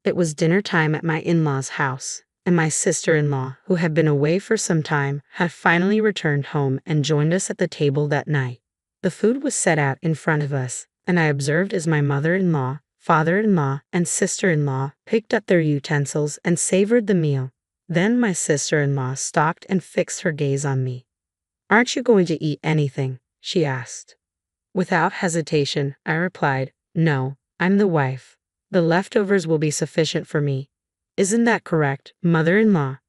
It was dinner time at my in-laws' house, and my sister-in-law, who had been away for some time, had finally returned home and joined us at the table that night. The food was set out in front of us, and I observed as my mother-in-law, father-in-law, and sister-in-law picked up their utensils and savored the meal. Then my sister-in-law stopped and fixed her gaze on me. "Aren't you going to eat anything?" she asked. Without hesitation, I replied, "No, I'm the wife. The leftovers will be sufficient for me. Isn't that correct, mother-in-law?"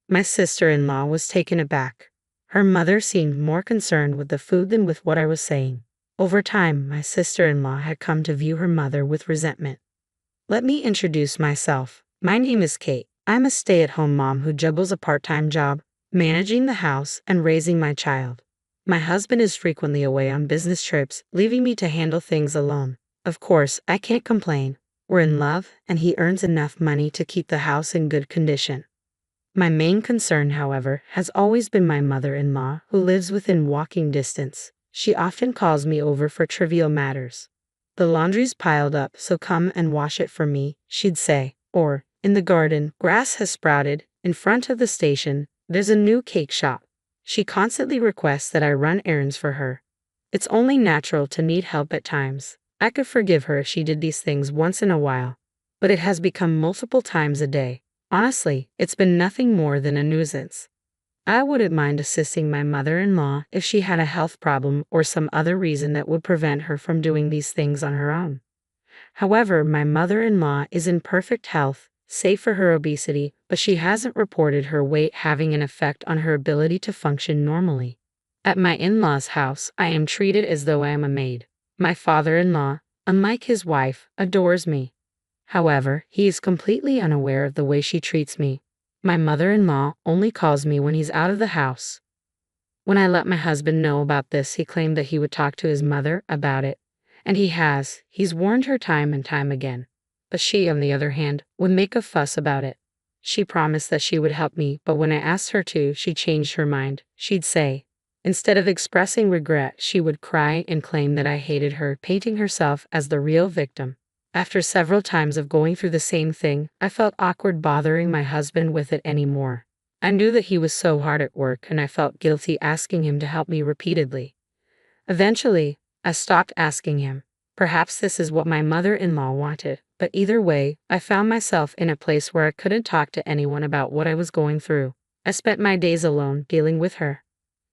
My sister-in-law was taken aback. Her mother seemed more concerned with the food than with what I was saying. Over time, my sister-in-law had come to view her mother with resentment. Let me introduce myself. My name is Kate. I'm a stay-at-home mom who juggles a part-time job, managing the house, and raising my child. My husband is frequently away on business trips, leaving me to handle things alone. Of course, I can't complain. We're in love, and he earns enough money to keep the house in good condition. My main concern, however, has always been my mother-in-law, who lives within walking distance. She often calls me over for trivial matters. "The laundry's piled up, so come and wash it for me," she'd say. Or, "In the garden, grass has sprouted. In front of the station, there's a new cake shop." She constantly requests that I run errands for her. It's only natural to need help at times. I could forgive her if she did these things once in a while, but it has become multiple times a day. Honestly, it's been nothing more than a nuisance. I wouldn't mind assisting my mother-in-law if she had a health problem or some other reason that would prevent her from doing these things on her own. However, my mother-in-law is in perfect health, save for her obesity, but she hasn't reported her weight having an effect on her ability to function normally. At my in-laws' house, I am treated as though I am a maid. My father-in-law, unlike his wife, adores me. However, he is completely unaware of the way she treats me. My mother-in-law only calls me when he's out of the house. When I let my husband know about this, he claimed that he would talk to his mother about it. And he has. He's warned her time and time again. But she, on the other hand, would make a fuss about it. She promised that she would help me, but when I asked her to, she changed her mind. She'd say, instead of expressing regret, she would cry and claim that I hated her, painting herself as the real victim. After several times of going through the same thing, I felt awkward bothering my husband with it anymore. I knew that he was so hard at work, and I felt guilty asking him to help me repeatedly. Eventually, I stopped asking him. Perhaps this is what my mother-in-law wanted, but either way, I found myself in a place where I couldn't talk to anyone about what I was going through. I spent my days alone dealing with her.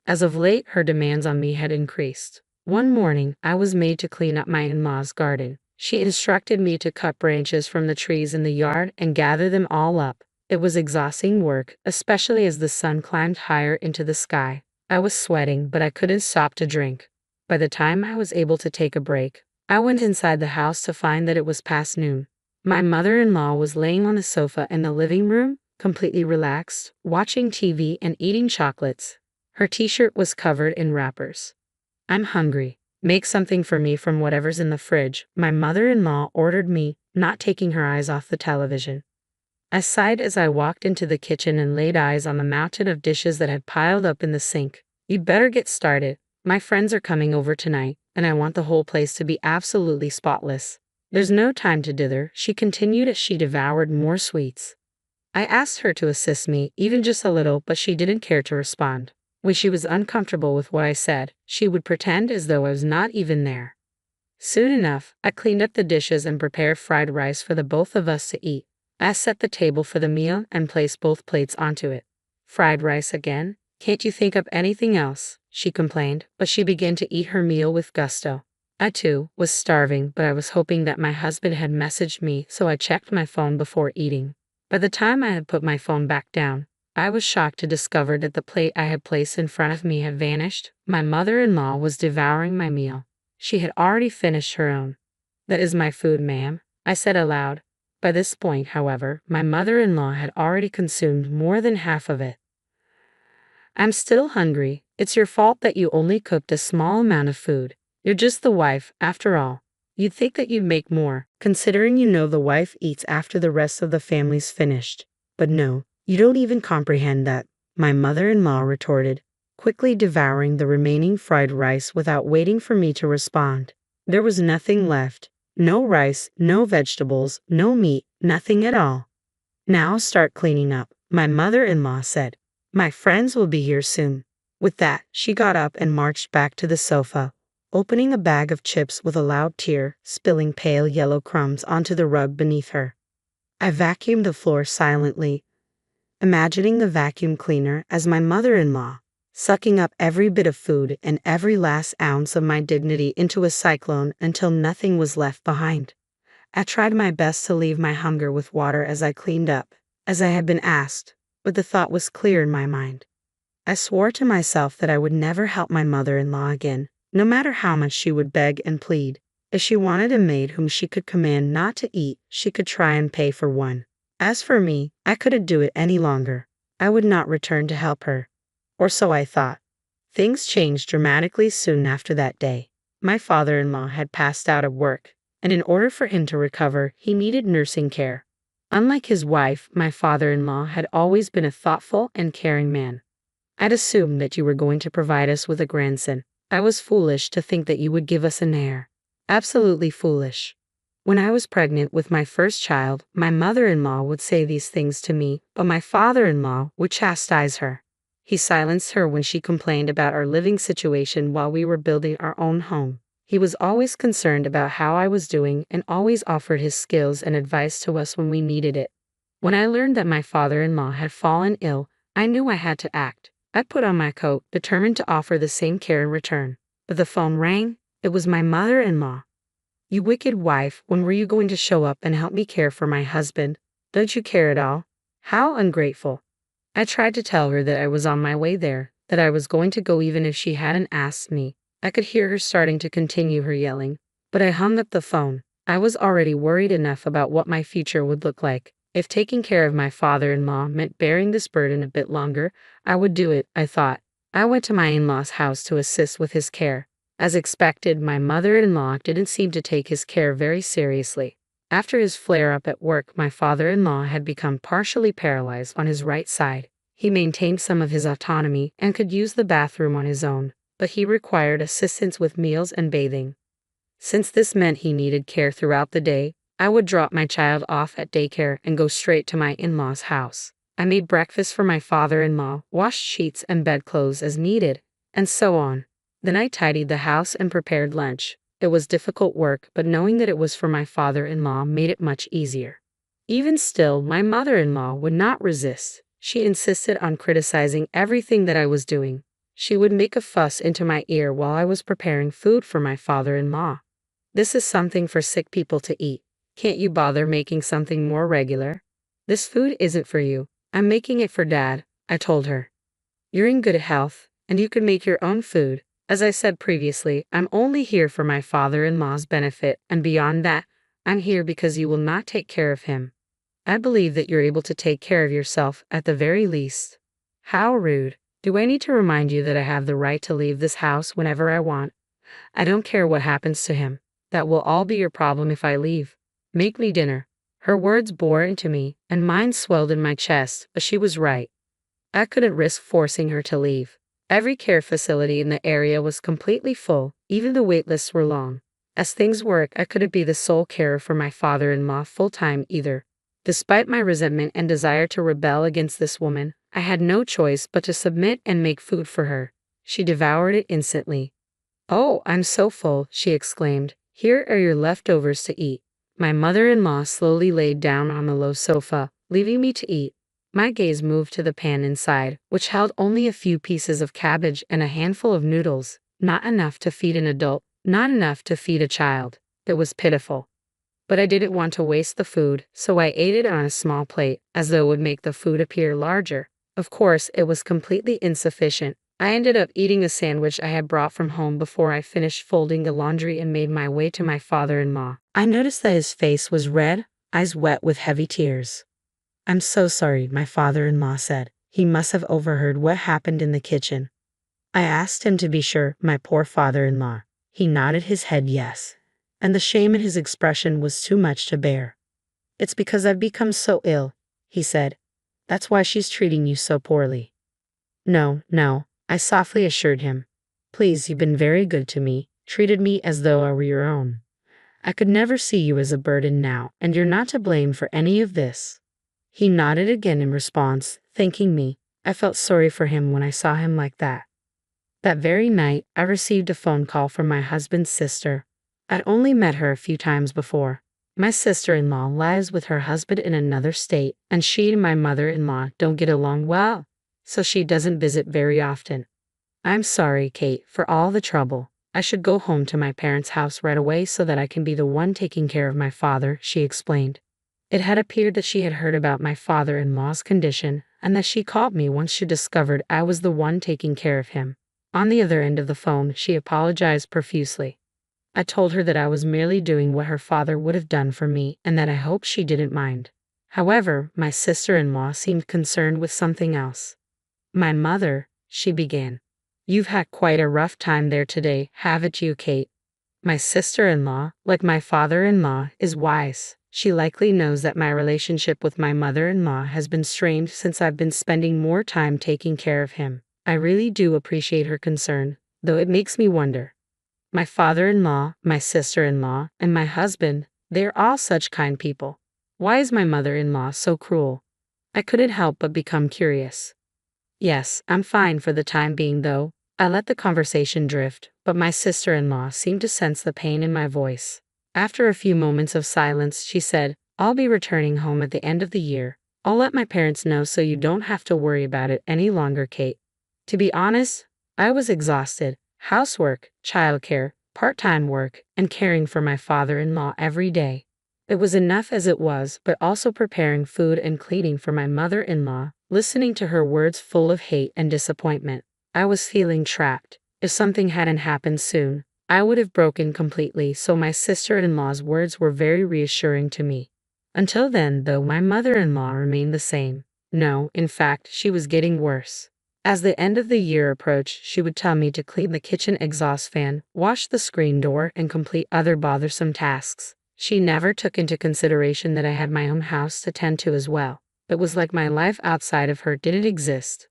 As of late, her demands on me had increased. One morning, I was made to clean up my in-laws' garden. She instructed me to cut branches from the trees in the yard and gather them all up. It was exhausting work, especially as the sun climbed higher into the sky. I was sweating, but I couldn't stop to drink. By the time I was able to take a break, I went inside the house to find that it was past noon. My mother-in-law was laying on the sofa in the living room, completely relaxed, watching TV and eating chocolates. Her t-shirt was covered in wrappers. "I'm hungry. Make something for me from whatever's in the fridge," my mother-in-law ordered me, not taking her eyes off the television. I sighed as I walked into the kitchen and laid eyes on the mountain of dishes that had piled up in the sink. "You'd better get started. My friends are coming over tonight, and I want the whole place to be absolutely spotless." "There's no time to dither," she continued as she devoured more sweets. I asked her to assist me, even just a little, but she didn't care to respond. When she was uncomfortable with what I said, she would pretend as though I was not even there. Soon enough, I cleaned up the dishes and prepared fried rice for the both of us to eat. I set the table for the meal and placed both plates onto it. "Fried rice again? Can't you think up anything else?" she complained, but she began to eat her meal with gusto. I too was starving, but I was hoping that my husband had messaged me, so I checked my phone before eating. By the time I had put my phone back down, I was shocked to discover that the plate I had placed in front of me had vanished. My mother-in-law was devouring my meal. She had already finished her own. "That is my food, ma'am," I said aloud. By this point, however, my mother-in-law had already consumed more than half of it. "I'm still hungry. It's your fault that you only cooked a small amount of food. You're just the wife, after all. You'd think that you'd make more, considering you know the wife eats after the rest of the family's finished. But no, you don't even comprehend that," my mother-in-law retorted, quickly devouring the remaining fried rice without waiting for me to respond. There was nothing left. No rice, no vegetables, no meat, Nothing at all. Now start cleaning up, my mother-in-law said. My friends will be here soon. With that, she got up and marched back to the sofa, opening a bag of chips with a loud tear, spilling pale yellow crumbs onto the rug beneath her. I vacuumed the floor silently, imagining the vacuum cleaner as my mother-in-law, sucking up every bit of food and every last ounce of my dignity into a cyclone until nothing was left behind. I tried my best to leave my hunger with water as I cleaned up, as I had been asked, but the thought was clear in my mind. I swore to myself that I would never help my mother-in-law again, no matter how much she would beg and plead. If she wanted a maid whom she could command not to eat, she could try and pay for one. As for me, I couldn't do it any longer. I would not return to help her. Or so I thought. Things changed dramatically soon after that day. My father-in-law had passed out of work, and in order for him to recover, he needed nursing care. Unlike his wife, my father-in-law had always been a thoughtful and caring man. I'd assumed that you were going to provide us with a grandson. I was foolish to think that you would give us an heir. Absolutely foolish. When I was pregnant with my first child, my mother-in-law would say these things to me, but my father-in-law would chastise her. He silenced her when she complained about our living situation while we were building our own home. He was always concerned about how I was doing and always offered his skills and advice to us when we needed it. When I learned that my father-in-law had fallen ill, I knew I had to act. I put on my coat, determined to offer the same care in return. But the phone rang. It was my mother-in-law. You wicked wife, when were you going to show up and help me care for my husband? Don't you care at all? How ungrateful. I tried to tell her that I was on my way there, that I was going to go even if she hadn't asked me. I could hear her starting to continue her yelling, but I hung up the phone. I was already worried enough about what my future would look like. If taking care of my father-in-law meant bearing this burden a bit longer, I would do it, I thought. I went to my in-law's house to assist with his care. As expected, my mother-in-law didn't seem to take his care very seriously. After his flare-up at work, my father-in-law had become partially paralyzed on his right side. He maintained some of his autonomy and could use the bathroom on his own, but he required assistance with meals and bathing. Since this meant he needed care throughout the day, I would drop my child off at daycare and go straight to my in-law's house. I made breakfast for my father-in-law, washed sheets and bedclothes as needed, and so on. Then I tidied the house and prepared lunch. It was difficult work, but knowing that it was for my father-in-law made it much easier. Even still, my mother-in-law would not resist. She insisted on criticizing everything that I was doing. She would make a fuss into my ear while I was preparing food for my father-in-law. This is something for sick people to eat. Can't you bother making something more regular? This food isn't for you. I'm making it for Dad, I told her. You're in good health, and you can make your own food. As I said previously, I'm only here for my father-in-law's benefit, and beyond that, I'm here because you will not take care of him. I believe that you're able to take care of yourself at the very least. How rude. Do I need to remind you that I have the right to leave this house whenever I want? I don't care what happens to him. That will all be your problem if I leave. Make me dinner. Her words bore into me, and mine swelled in my chest, but she was right. I couldn't risk forcing her to leave. Every care facility in the area was completely full, even the wait lists were long. As things work, I couldn't be the sole carer for my father-in-law full-time either. Despite my resentment and desire to rebel against this woman, I had no choice but to submit and make food for her. She devoured it instantly. "Oh, I'm so full," she exclaimed. "Here are your leftovers to eat." My mother-in-law slowly laid down on the low sofa, leaving me to eat. My gaze moved to the pan inside, which held only a few pieces of cabbage and a handful of noodles. Not enough to feed an adult, not enough to feed a child. It was pitiful. But I didn't want to waste the food, so I ate it on a small plate, as though it would make the food appear larger. Of course, it was completely insufficient. I ended up eating a sandwich I had brought from home before I finished folding the laundry and made my way to my father-in-law. I noticed that his face was red, eyes wet with heavy tears. "I'm so sorry," my father-in-law said. He must have overheard what happened in the kitchen. I asked him to be sure, my poor father-in-law. He nodded his head yes, and the shame in his expression was too much to bear. "It's because I've become so ill," he said. "That's why she's treating you so poorly." "No, no," I softly assured him. "Please, you've been very good to me, treated me as though I were your own. I could never see you as a burden now, and you're not to blame for any of this. He nodded again in response, thanking me. I felt sorry for him when I saw him like that. That very night, I received a phone call from my husband's sister. I'd only met her a few times before. My sister-in-law lives with her husband in another state, and she and my mother-in-law don't get along well, so she doesn't visit very often. I'm sorry, Kate, for all the trouble. I should go home to my parents' house right away so that I can be the one taking care of my father, she explained. It had appeared that she had heard about my father-in-law's condition, and that she called me once she discovered I was the one taking care of him. On the other end of the phone, she apologized profusely. I told her that I was merely doing what her father would have done for me and that I hoped she didn't mind. However, my sister-in-law seemed concerned with something else. My mother, she began. You've had quite a rough time there today, haven't you, Kate? My sister-in-law, like my father-in-law, is wise. She likely knows that my relationship with my mother-in-law has been strained since I've been spending more time taking care of him. I really do appreciate her concern, though it makes me wonder. My father-in-law, my sister-in-law, and my husband, they're all such kind people. Why is my mother-in-law so cruel? I couldn't help but become curious. Yes, I'm fine for the time being though. I let the conversation drift, but my sister-in-law seemed to sense the pain in my voice. After a few moments of silence, she said, I'll be returning home at the end of the year. I'll let my parents know so you don't have to worry about it any longer, Kate. To be honest, I was exhausted. Housework, childcare, part-time work, and caring for my father-in-law every day. It was enough as it was, but also preparing food and cleaning for my mother-in-law, listening to her words full of hate and disappointment. I was feeling trapped. If something hadn't happened soon, I would have broken completely, so my sister-in-law's words were very reassuring to me. Until then, though, my mother-in-law remained the same. No, in fact, she was getting worse. As the end of the year approached, she would tell me to clean the kitchen exhaust fan, wash the screen door, and complete other bothersome tasks. She never took into consideration that I had my own house to tend to as well. It was like my life outside of her didn't exist.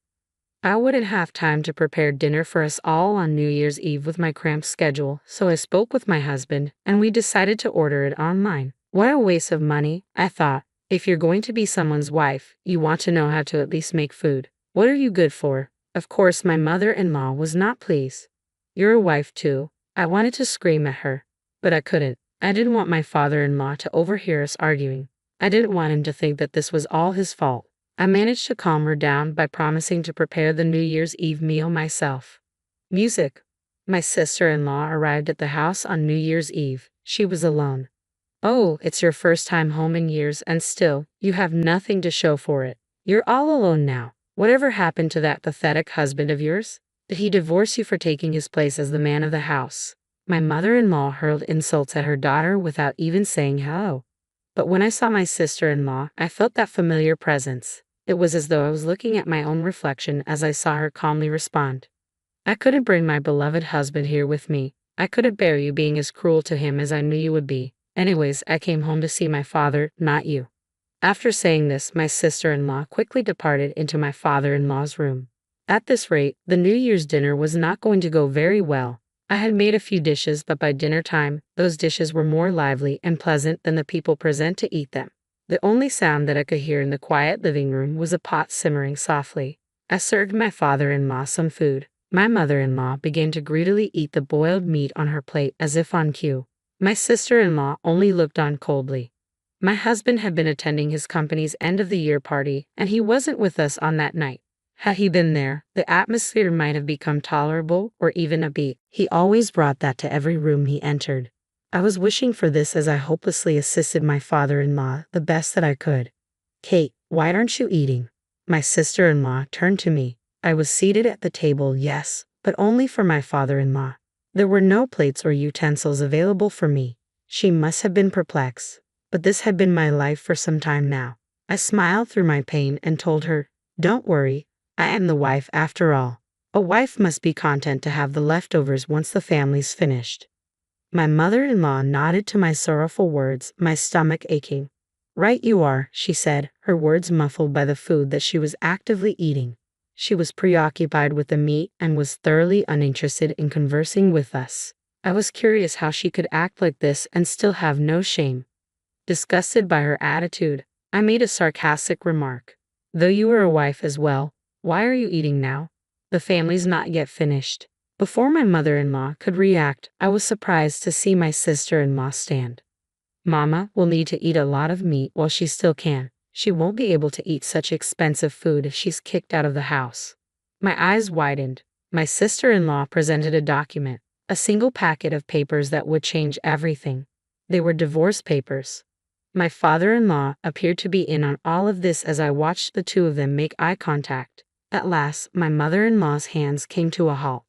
I wouldn't have time to prepare dinner for us all on New Year's Eve with my cramped schedule, so I spoke with my husband, and we decided to order it online. What a waste of money, I thought. If you're going to be someone's wife, you want to know how to at least make food. What are you good for? Of course, my mother-in-law was not pleased. You're a wife too. I wanted to scream at her, but I couldn't. I didn't want my father-in-law to overhear us arguing. I didn't want him to think that this was all his fault. I managed to calm her down by promising to prepare the New Year's Eve meal myself. Music. My sister-in-law arrived at the house on New Year's Eve. She was alone. Oh, it's your first time home in years and still, you have nothing to show for it. You're all alone now. Whatever happened to that pathetic husband of yours? Did he divorce you for taking his place as the man of the house? My mother-in-law hurled insults at her daughter without even saying hello. But when I saw my sister-in-law, I felt that familiar presence. It was as though I was looking at my own reflection as I saw her calmly respond. I couldn't bring my beloved husband here with me. I couldn't bear you being as cruel to him as I knew you would be. Anyways, I came home to see my father, not you. After saying this, my sister-in-law quickly departed into my father-in-law's room. At this rate, the New Year's dinner was not going to go very well. I had made a few dishes, but by dinner time, those dishes were more lively and pleasant than the people present to eat them. The only sound that I could hear in the quiet living room was a pot simmering softly. I served my father-in-law some food. My mother-in-law began to greedily eat the boiled meat on her plate as if on cue. My sister-in-law only looked on coldly. My husband had been attending his company's end-of-the-year party, and he wasn't with us on that night. Had he been there, the atmosphere might have become tolerable or even upbeat. He always brought that to every room he entered. I was wishing for this as I hopelessly assisted my father-in-law the best that I could. Kate, why aren't you eating? My sister-in-law turned to me. I was seated at the table, yes, but only for my father-in-law. There were no plates or utensils available for me. She must have been perplexed. But this had been my life for some time now. I smiled through my pain and told her, don't worry, I am the wife after all. A wife must be content to have the leftovers once the family's finished. My mother-in-law nodded to my sorrowful words, my stomach aching. Right you are, she said, her words muffled by the food that she was actively eating. She was preoccupied with the meat and was thoroughly uninterested in conversing with us. I was curious how she could act like this and still have no shame. Disgusted by her attitude, I made a sarcastic remark. Though you are a wife as well, why are you eating now? The family's not yet finished. Before my mother-in-law could react, I was surprised to see my sister-in-law stand. Mama will need to eat a lot of meat while she still can. She won't be able to eat such expensive food if she's kicked out of the house. My eyes widened. My sister-in-law presented a document, a single packet of papers that would change everything. They were divorce papers. My father-in-law appeared to be in on all of this as I watched the two of them make eye contact. At last, my mother-in-law's hands came to a halt.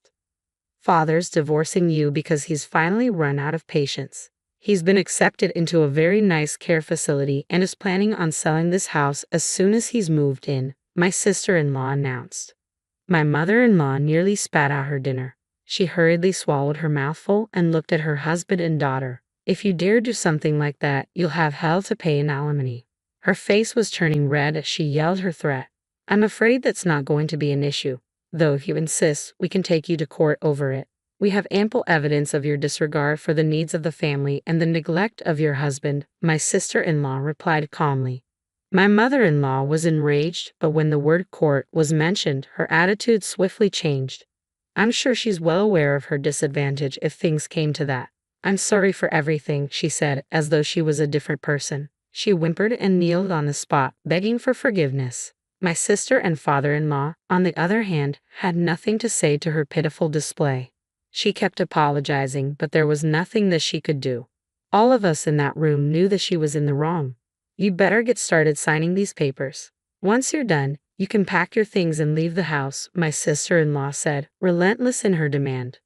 Father's divorcing you because he's finally run out of patience. He's been accepted into a very nice care facility and is planning on selling this house as soon as he's moved in, my sister-in-law announced. My mother-in-law nearly spat out her dinner. She hurriedly swallowed her mouthful and looked at her husband and daughter. If you dare do something like that, you'll have hell to pay in alimony. Her face was turning red as she yelled her threat. I'm afraid that's not going to be an issue. Though if you insist, we can take you to court over it. We have ample evidence of your disregard for the needs of the family and the neglect of your husband, my sister-in-law replied calmly. My mother-in-law was enraged, but when the word court was mentioned, her attitude swiftly changed. I'm sure she's well aware of her disadvantage if things came to that. I'm sorry for everything, she said, as though she was a different person. She whimpered and kneeled on the spot, begging for forgiveness. My sister and father-in-law, on the other hand, had nothing to say to her pitiful display. She kept apologizing, but there was nothing that she could do. All of us in that room knew that she was in the wrong. You'd better get started signing these papers. Once you're done, you can pack your things and leave the house, my sister-in-law said, relentless in her demand.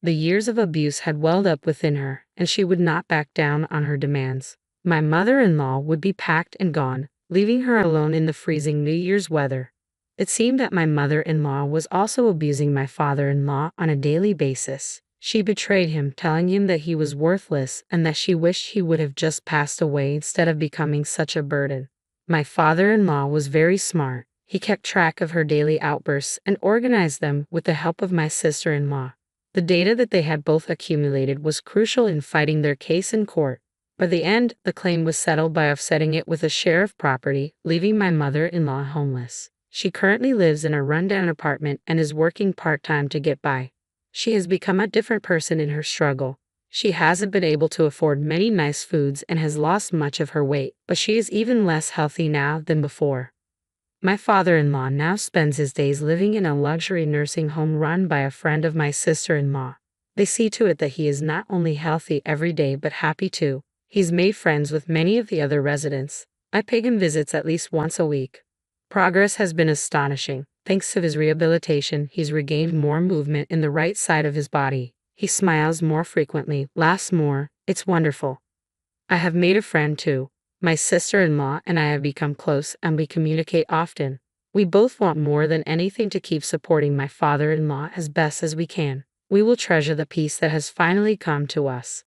The years of abuse had welled up within her, and she would not back down on her demands. My mother-in-law would be packed and gone, leaving her alone in the freezing New Year's weather. It seemed that my mother-in-law was also abusing my father-in-law on a daily basis. She betrayed him, telling him that he was worthless and that she wished he would have just passed away instead of becoming such a burden. My father-in-law was very smart. He kept track of her daily outbursts and organized them with the help of my sister-in-law. The data that they had both accumulated was crucial in fighting their case in court. By the end, the claim was settled by offsetting it with a share of property, leaving my mother-in-law homeless. She currently lives in a rundown apartment and is working part-time to get by. She has become a different person in her struggle. She hasn't been able to afford many nice foods and has lost much of her weight, but she is even less healthy now than before. My father-in-law now spends his days living in a luxury nursing home run by a friend of my sister-in-law. They see to it that he is not only healthy every day but happy too. He's made friends with many of the other residents. I pay him visits at least once a week. Progress has been astonishing. Thanks to his rehabilitation, he's regained more movement in the right side of his body. He smiles more frequently, laughs more. It's wonderful. I have made a friend too. My sister-in-law and I have become close and we communicate often. We both want more than anything to keep supporting my father-in-law as best as we can. We will treasure the peace that has finally come to us.